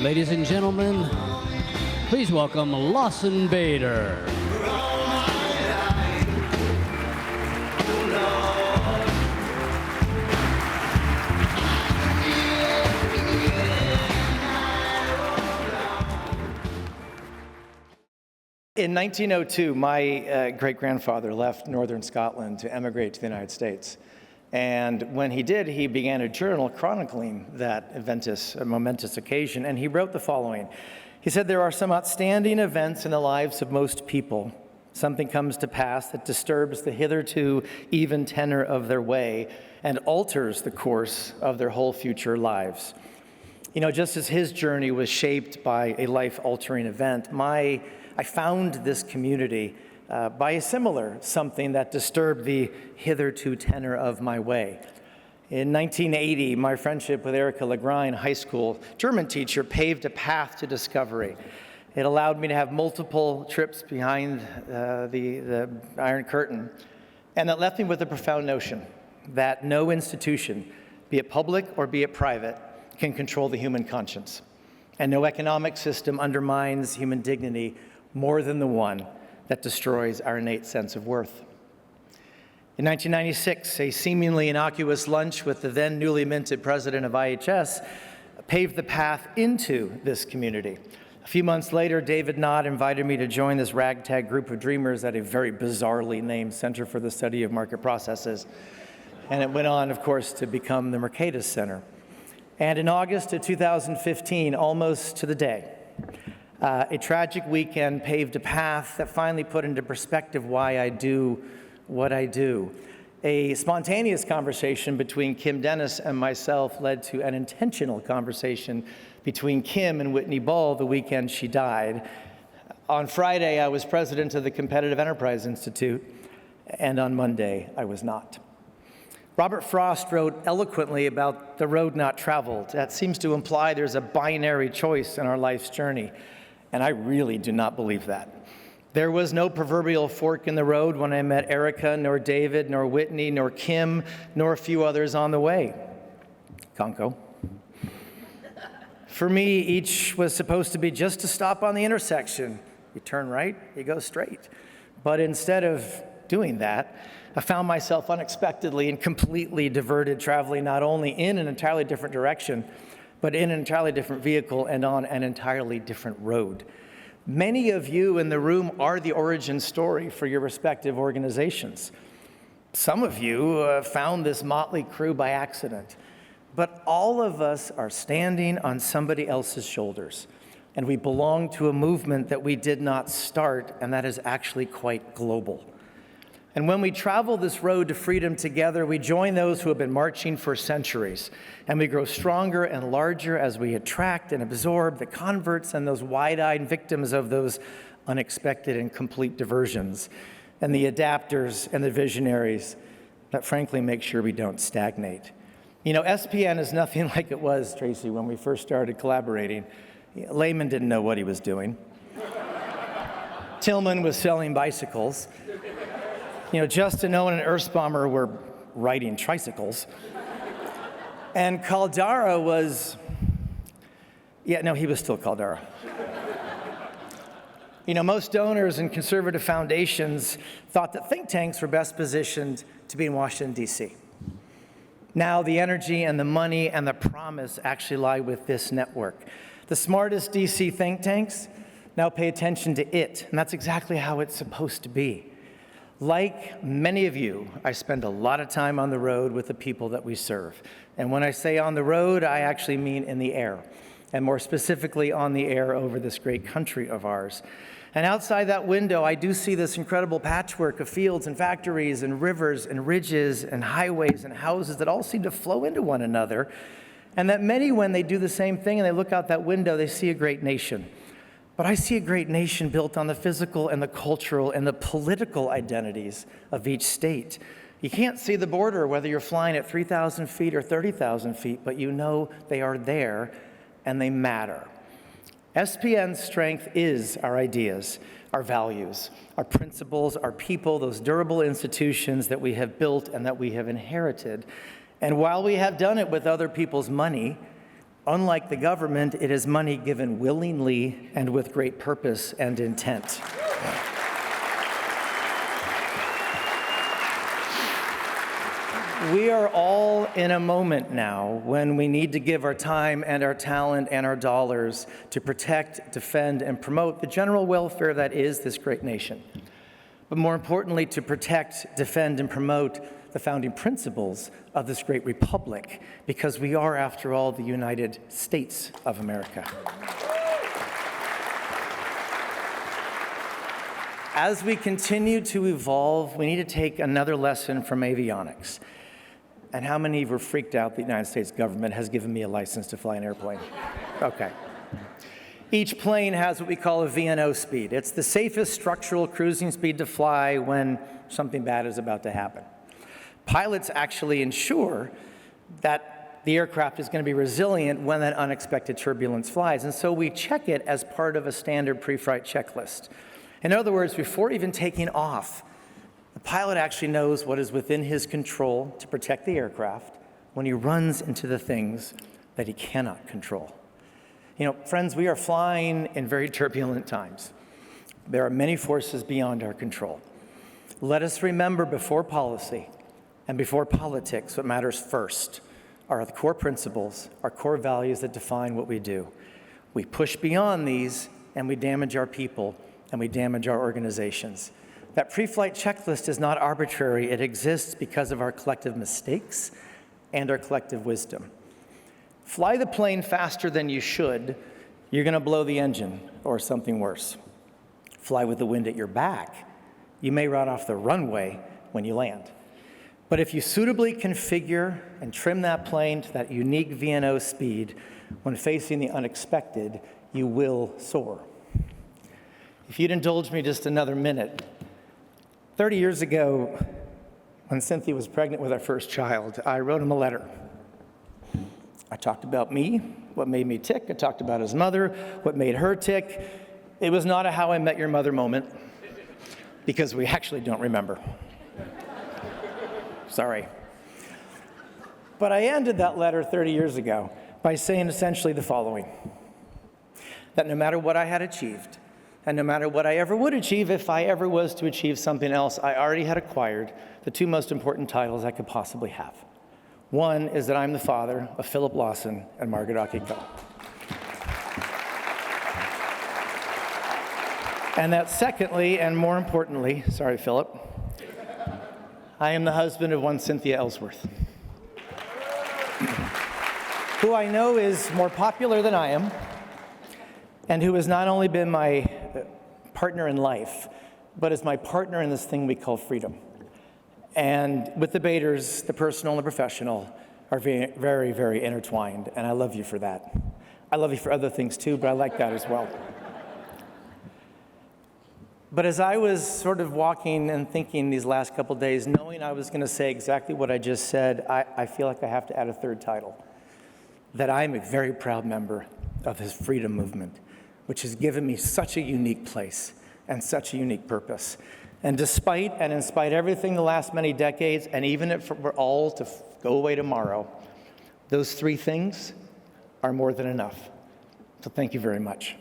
Ladies and gentlemen, please welcome Lawson Bader. In 1902, my great-grandfather left northern Scotland to emigrate to the United States. And when he did, he began a journal chronicling that momentous occasion, and he wrote the following. He said, "There are some outstanding events in the lives of most people. Something comes to pass that disturbs the hitherto even tenor of their way and alters the course of their whole future lives." You know, just as his journey was shaped by a life-altering event, I found this community by a similar something that disturbed the hitherto tenor of my way. In 1980, my friendship with Erica Legrine, high school German teacher, paved a path to discovery. It allowed me to have multiple trips behind the Iron Curtain, and that left me with a profound notion that no institution, be it public or be it private, can control the human conscience. And no economic system undermines human dignity more than the one that destroys our innate sense of worth. In 1996, a seemingly innocuous lunch with the then newly minted president of IHS paved the path into this community. A few months later, David Knott invited me to join this ragtag group of dreamers at a very bizarrely named Center for the Study of Market Processes. And it went on, of course, to become the Mercatus Center. And in August of 2015, almost to the day, a tragic weekend paved a path that finally put into perspective why I do what I do. A spontaneous conversation between Kim Dennis and myself led to an intentional conversation between Kim and Whitney Ball the weekend she died. On Friday, I was president of the Competitive Enterprise Institute, and on Monday, I was not. Robert Frost wrote eloquently about the road not traveled. That seems to imply there's a binary choice in our life's journey. And I really do not believe that. There was no proverbial fork in the road when I met Erica, nor David, nor Whitney, nor Kim, nor a few others on the way. Conco. For me, each was supposed to be just a stop on the intersection. You turn right, you go straight. But instead of doing that, I found myself unexpectedly and completely diverted, traveling not only in an entirely different direction, but in an entirely different vehicle and on an entirely different road. Many of you in the room are the origin story for your respective organizations. Some of you found this motley crew by accident, but all of us are standing on somebody else's shoulders, and we belong to a movement that we did not start, and that is actually quite global. And when we travel this road to freedom together, we join those who have been marching for centuries, and we grow stronger and larger as we attract and absorb the converts and those wide-eyed victims of those unexpected and complete diversions, and the adapters and the visionaries that frankly make sure we don't stagnate. You know, SPN is nothing like it was, Tracy, when we first started collaborating. Lehman didn't know what he was doing. Tillman was selling bicycles. You know, Justin Owen and Earthbomber were riding tricycles. And Caldara was, he was still Caldara. You know, most donors and conservative foundations thought that think tanks were best positioned to be in Washington, D.C. Now the energy and the money and the promise actually lie with this network. The smartest D.C. think tanks now pay attention to it, and that's exactly how it's supposed to be. Like many of you, I spend a lot of time on the road with the people that we serve. And when I say on the road, I actually mean in the air, and more specifically on the air over this great country of ours. And outside that window, I do see this incredible patchwork of fields and factories and rivers and ridges and highways and houses that all seem to flow into one another. And that many, when they do the same thing and they look out that window, they see a great nation. But I see a great nation built on the physical and the cultural and the political identities of each state. You can't see the border whether you're flying at 3,000 feet or 30,000 feet, but you know they are there and they matter. SPN's strength is our ideas, our values, our principles, our people, those durable institutions that we have built and that we have inherited. And while we have done it with other people's money, Unlike the government, it is money given willingly and with great purpose and intent. We are all in a moment now when we need to give our time and our talent and our dollars to protect, defend, and promote the general welfare that is this great nation. But more importantly, to protect, defend, and promote the founding principles of this great republic, because we are, after all, the United States of America. As we continue to evolve, we need to take another lesson from avionics. And how many of you were freaked out the United States government has given me a license to fly an airplane? Okay. Each plane has what we call a VNO speed. It's the safest structural cruising speed to fly when something bad is about to happen. Pilots actually ensure that the aircraft is going to be resilient when that unexpected turbulence flies. And so we check it as part of a standard pre-flight checklist. In other words, before even taking off, the pilot actually knows what is within his control to protect the aircraft when he runs into the things that he cannot control. You know, friends, we are flying in very turbulent times. There are many forces beyond our control. Let us remember, before policy and before politics, what matters first are the core principles, our core values that define what we do. We push beyond these and we damage our people and we damage our organizations. That pre-flight checklist is not arbitrary. It exists because of our collective mistakes and our collective wisdom. Fly the plane faster than you should, you're going to blow the engine or something worse. Fly with the wind at your back, you may run off the runway when you land. But if you suitably configure and trim that plane to that unique VNO speed, when facing the unexpected, you will soar. If you'd indulge me just another minute, 30 years ago, when Cynthia was pregnant with our first child, I wrote him a letter. I talked about me, what made me tick. I talked about his mother, what made her tick. It was not a how I met your mother moment, because we actually don't remember. Sorry. But I ended that letter 30 years ago by saying essentially the following: that no matter what I had achieved, and no matter what I ever would achieve, if I ever was to achieve something else, I already had acquired the two most important titles I could possibly have. One is that I'm the father of Philip Lawson and Margaret Akiko. And that secondly, and more importantly, sorry, Philip, I am the husband of one Cynthia Ellsworth, who I know is more popular than I am, and who has not only been my partner in life, but is my partner in this thing we call freedom. And with the Baders, the personal and the professional are very, very, very intertwined, and I love you for that. I love you for other things too, but I like that as well. But as I was sort of walking and thinking these last couple days, knowing I was going to say exactly what I just said, I feel like I have to add a third title, that I'm a very proud member of this freedom movement, which has given me such a unique place and such a unique purpose. And despite and in spite of everything the last many decades, and even if we're all to go away tomorrow, those three things are more than enough. So thank you very much.